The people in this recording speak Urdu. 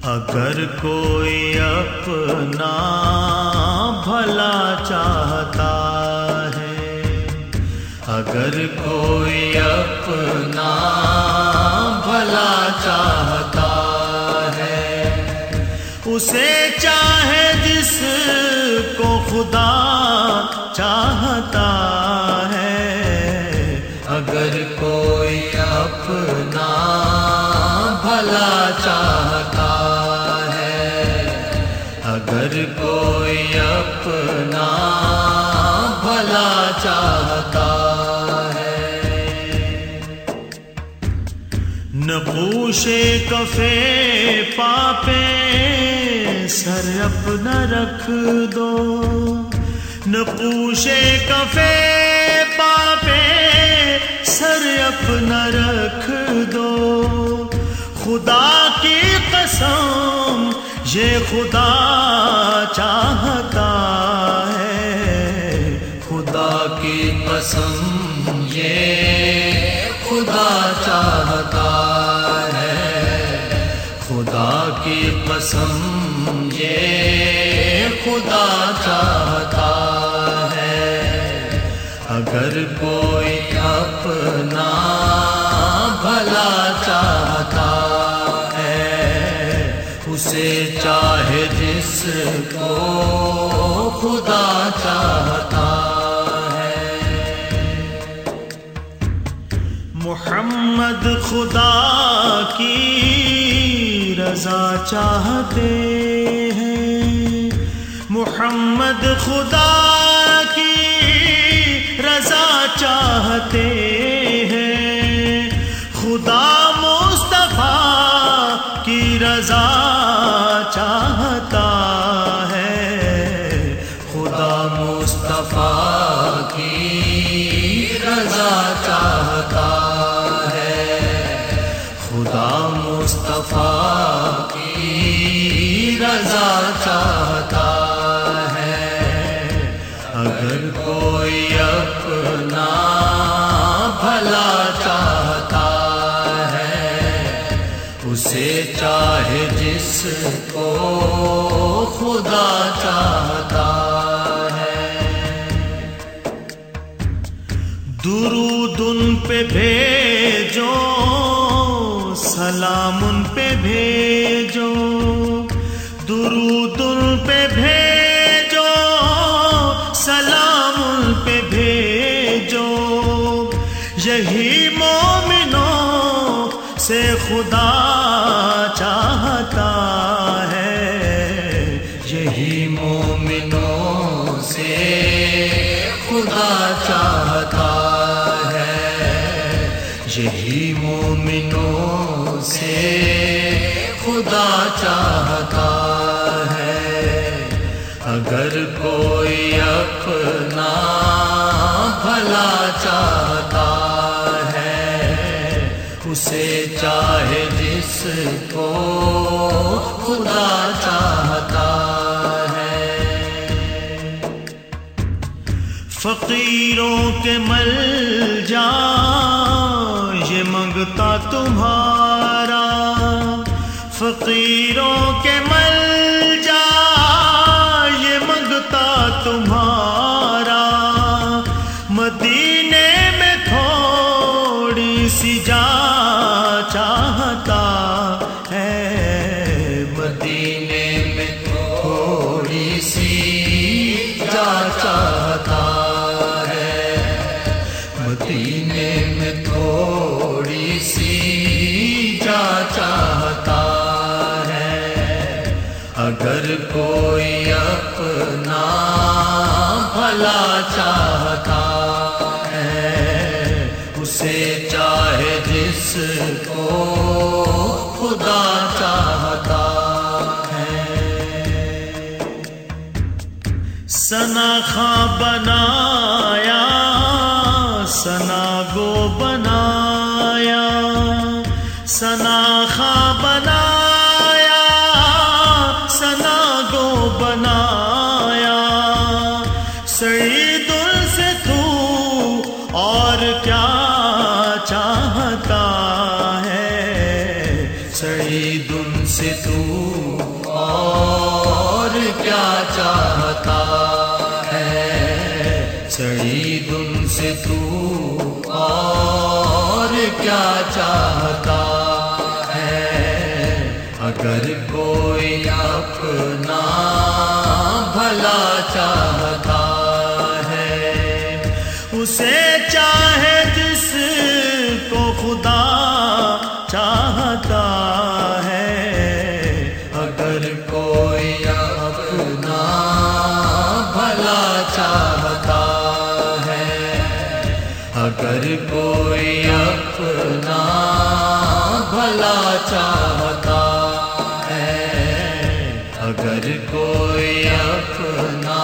اگر کوئی اپنا بھلا چاہتا ہے، اگر کوئی اپنا بھلا چاہتا ہے، اسے چاہے جس کو خدا چاہتا ہے۔ اگر کوئی اپنا بھلا چاہتا ہے، اگر کوئی اپنا بھلا چاہتا ہے، نہ پوچھے کفے پاپے سر اپنا رکھ دو، نہ پوچھے کفے پاپے سر اپنا رکھ دو۔ خدا کی قسم یہ خدا چاہتا ہے، خدا کی قسم یہ خدا چاہتا ہے، خدا کی قسم یہ خدا چاہتا ہے۔ اگر کوئی اپنا بھلا چاہتا ہے، اسے چاہے جس کو خدا چاہتا ہے۔ محمد خدا کی رضا چاہتے ہیں، محمد خدا کی رضا چاہتے ہیں، خدا مصطفیٰ کی رضا چاہتا ہے، خدا مصطفیٰ کی رضا چاہتا ہے، خدا مصطفیٰ کی رضا چاہتا ہے۔ اگر کوئی اپنا بھلا چاہتا ہے، اسے چاہے جس کو خدا چاہتا ہے۔ درود ان پہ بھیجو، سلام ان پہ بھیجو، درود ان پہ بھیجو، سلام ان پہ بھیجو، یہی مومنوں سے خدا چاہتا ہے، یہی مومنوں سے خدا چاہتا ہے، یہی مومنوں سے خدا چاہتا ہے۔ اگر کوئی اپنا بھلا چاہتا ہے، اسے چاہے جس کو خدا چاہتا ہے۔ فقیروں کے ملجا یہ منگتا تمہارا، فقیروں کے ملجا یہ منگتا تمہارا، مدینے میں تھوڑی سی جا چاہتا ہے، مدینے میں تھوڑی سی جا چاہتا ہے، مدینے میں تھوڑی سی جا چاہتا ہے۔ اگر کوئی اپنا بھلا چاہتا ہے، اسے چاہے جس کو خدا چاہتا ہے۔ ثنا خاں بنایا، ثنا گو بنایا، ثنا خاں بنایا، ثنا گو بنایا، سعید ان سے تو اور کیا چاہتا ہے، سعید ان سے تو اور کیا چاہتا ہے، سعید ان سے تو اور کیا چاہتا ہے، اگر کوئی اپنا بھلا چاہتا ہے، اسے چاہے جس کو خدا چاہتا ہے، اگر کوئی اپنا بھلا چاہتا ہے، اگر کوئی اپنا بھلا چاہتا ہے، اگر کوئی اپنا